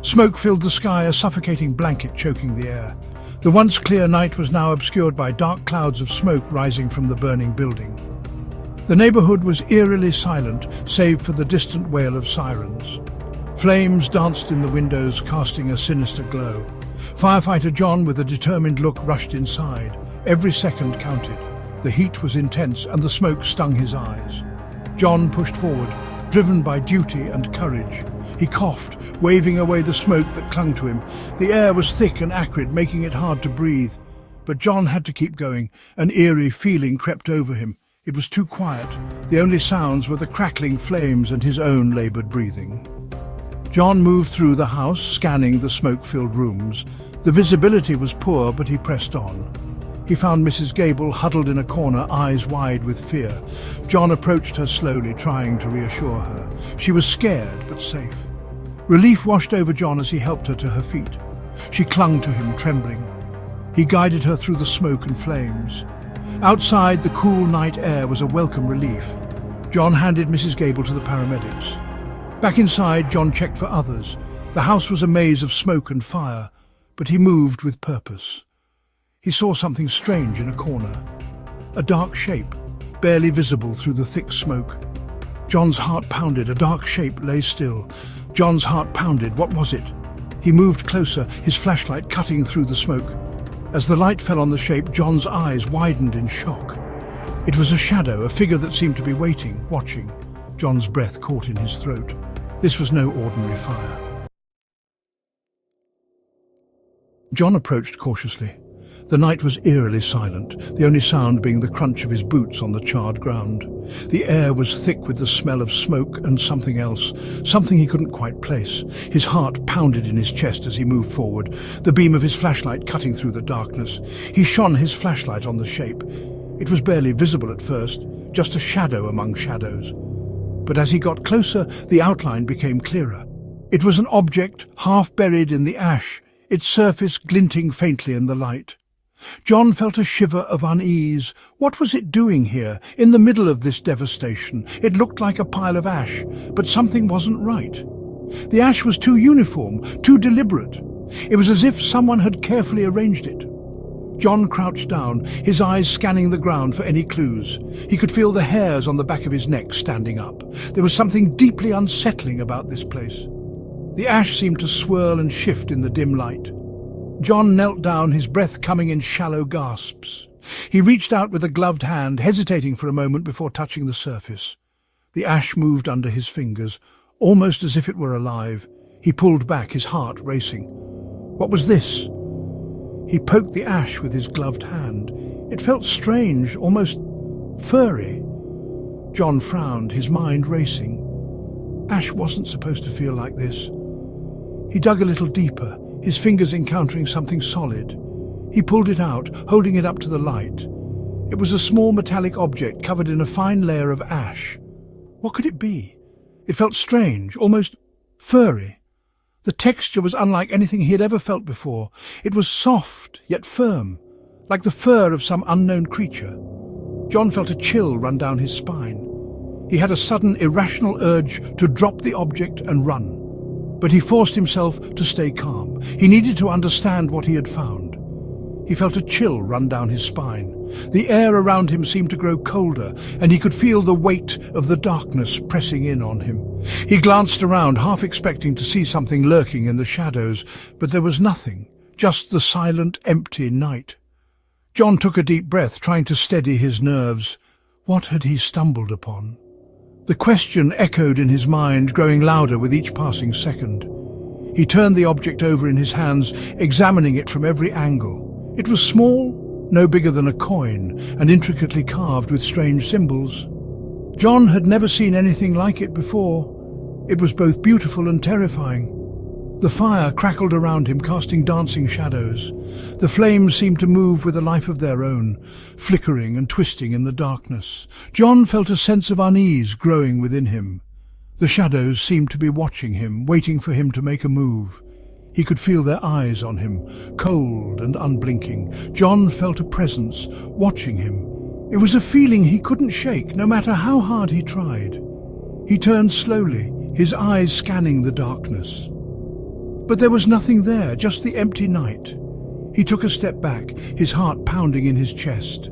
Smoke filled the sky, a suffocating blanket choking the air. The once clear night was now obscured by dark clouds of smoke rising from the burning building. The neighborhood was eerily silent, save for the distant wail of sirens. Flames danced in the windows, casting a sinister glow. Firefighter John, with a determined look, rushed inside. Every second counted. The heat was intense and the smoke stung his eyes. John pushed forward, driven by duty and courage. He coughed, waving away the smoke that clung to him. The air was thick and acrid, making it hard to breathe. But John had to keep going. An eerie feeling crept over him. It was too quiet. The only sounds were the crackling flames and his own labored breathing. John moved through the house, scanning the smoke-filled rooms. The visibility was poor, but he pressed on. He found Mrs. Gable huddled in a corner, eyes wide with fear. John approached her slowly, trying to reassure her. She was scared, but safe. Relief washed over John as he helped her to her feet. She clung to him, trembling. He guided her through the smoke and flames. Outside, the cool night air was a welcome relief. John handed Mrs. Gable to the paramedics. Back inside, John checked for others. The house was a maze of smoke and fire, but he moved with purpose. He saw something strange in a corner. A dark shape, barely visible through the thick smoke. John's heart pounded. A dark shape lay still. John's heart pounded. What was it? He moved closer, his flashlight cutting through the smoke. As the light fell on the shape, John's eyes widened in shock. It was a shadow, a figure that seemed to be waiting, watching. John's breath caught in his throat. This was no ordinary fire. John approached cautiously. The night was eerily silent, the only sound being the crunch of his boots on the charred ground. The air was thick with the smell of smoke and something else, something he couldn't quite place. His heart pounded in his chest as he moved forward, the beam of his flashlight cutting through the darkness. He shone his flashlight on the shape. It was barely visible at first, just a shadow among shadows. But as he got closer, the outline became clearer. It was an object half buried in the ash, its surface glinting faintly in the light. John felt a shiver of unease. What was it doing here, in the middle of this devastation? It looked like a pile of ash, but something wasn't right. The ash was too uniform, too deliberate. It was as if someone had carefully arranged it. John crouched down, his eyes scanning the ground for any clues. He could feel the hairs on the back of his neck standing up. There was something deeply unsettling about this place. The ash seemed to swirl and shift in the dim light. John knelt down, his breath coming in shallow gasps. He reached out with a gloved hand, hesitating for a moment before touching the surface. The ash moved under his fingers, almost as if it were alive. He pulled back, his heart racing. What was this? He poked the ash with his gloved hand. It felt strange, almost furry. John frowned, his mind racing. Ash wasn't supposed to feel like this. He dug a little deeper, his fingers encountering something solid. He pulled it out, holding it up to the light. It was a small metallic object covered in a fine layer of ash. What could it be? It felt strange, almost furry. The texture was unlike anything he had ever felt before. It was soft, yet firm, like the fur of some unknown creature. John felt a chill run down his spine. He had a sudden, irrational urge to drop the object and run. But he forced himself to stay calm. He needed to understand what he had found. He felt a chill run down his spine. The air around him seemed to grow colder, and he could feel the weight of the darkness pressing in on him. He glanced around, half expecting to see something lurking in the shadows, but there was nothing, just the silent, empty night. John took a deep breath, trying to steady his nerves. What had he stumbled upon? The question echoed in his mind, growing louder with each passing second. He turned the object over in his hands, examining it from every angle. It was small, no bigger than a coin, and intricately carved with strange symbols. John had never seen anything like it before. It was both beautiful and terrifying. The fire crackled around him, casting dancing shadows. The flames seemed to move with a life of their own, flickering and twisting in the darkness. John felt a sense of unease growing within him. The shadows seemed to be watching him, waiting for him to make a move. He could feel their eyes on him, cold and unblinking. John felt a presence, watching him. It was a feeling he couldn't shake, no matter how hard he tried. He turned slowly, his eyes scanning the darkness. But there was nothing there, just the empty night. He took a step back, his heart pounding in his chest.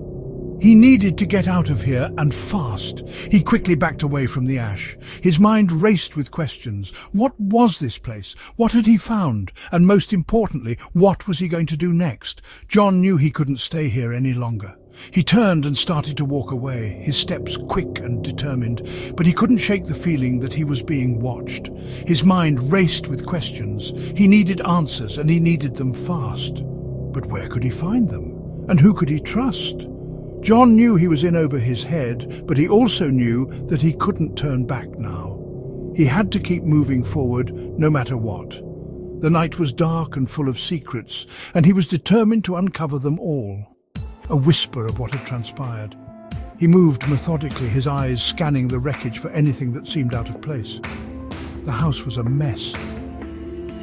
He needed to get out of here, and fast. He quickly backed away from the ash. His mind raced with questions. What was this place? What had he found? And most importantly, what was he going to do next? John knew he couldn't stay here any longer. He turned and started to walk away, his steps quick and determined, but he couldn't shake the feeling that he was being watched. His mind raced with questions. He needed answers, and he needed them fast. But where could he find them? And who could he trust? John knew he was in over his head, but he also knew that he couldn't turn back now. He had to keep moving forward, no matter what. The night was dark and full of secrets, and he was determined to uncover them all. A whisper of what had transpired. He moved methodically, his eyes scanning the wreckage for anything that seemed out of place. The house was a mess.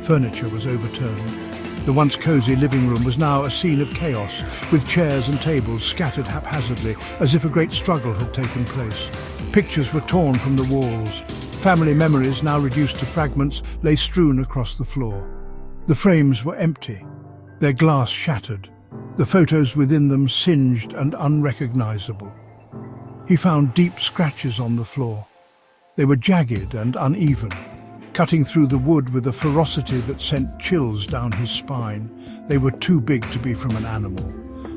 Furniture was overturned. The once cosy living room was now a scene of chaos, with chairs and tables scattered haphazardly, as if a great struggle had taken place. Pictures were torn from the walls. Family memories, now reduced to fragments, lay strewn across the floor. The frames were empty, their glass shattered, the photos within them singed and unrecognizable. He found deep scratches on the floor. They were jagged and uneven, cutting through the wood with a ferocity that sent chills down his spine. They were too big to be from an animal.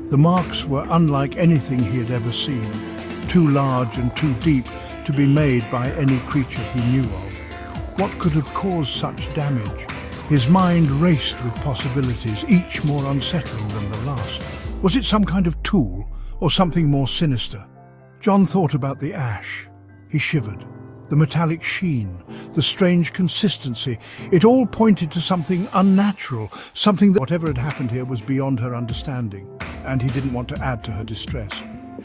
The marks were unlike anything he had ever seen, too large and too deep to be made by any creature he knew of. What could have caused such damage? His mind raced with possibilities, each more unsettling than the last. Was it some kind of tool, or something more sinister? John thought about the ash. He shivered. The metallic sheen, the strange consistency, it all pointed to something unnatural, something that whatever had happened here was beyond her understanding, and he didn't want to add to her distress.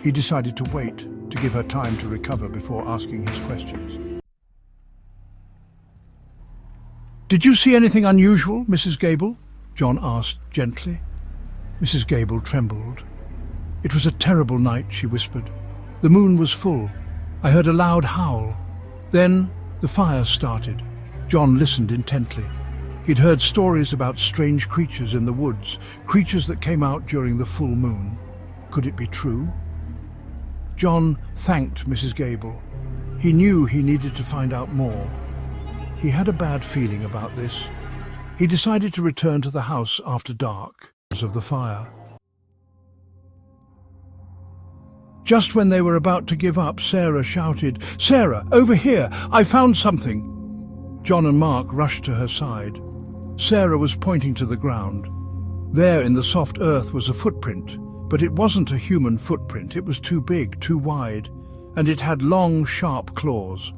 He decided to wait, to give her time to recover before asking his questions. "Did you see anything unusual, Mrs. Gable?" John asked gently. Mrs. Gable trembled. "It was a terrible night," she whispered. "The moon was full. I heard a loud howl. Then the fire started." John listened intently. He'd heard stories about strange creatures in the woods, creatures that came out during the full moon. Could it be true? John thanked Mrs. Gable. He knew he needed to find out more. He had a bad feeling about this. He decided to return to the house after dark because of the fire. Just when they were about to give up, Sarah shouted, "Sarah, over here! I found something!" John and Mark rushed to her side. Sarah was pointing to the ground. There in the soft earth was a footprint, but it wasn't a human footprint. It was too big, too wide, and it had long, sharp claws.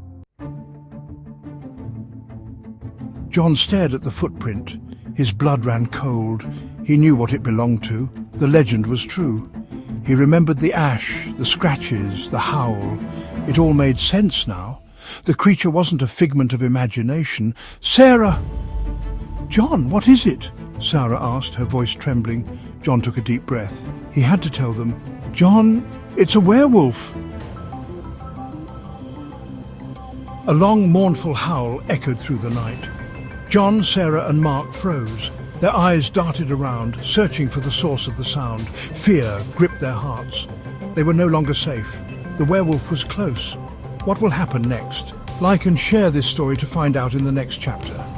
John stared at the footprint. His blood ran cold. He knew what it belonged to. The legend was true. He remembered the ash, the scratches, the howl. It all made sense now. The creature wasn't a figment of imagination. "Sarah!" "John, what is it?" Sarah asked, her voice trembling. John took a deep breath. He had to tell them. "John, it's a werewolf." A long, mournful howl echoed through the night. John, Sarah and Mark froze. Their eyes darted around, searching for the source of the sound. Fear gripped their hearts. They were no longer safe. The werewolf was close. What will happen next? Like and share this story to find out in the next chapter.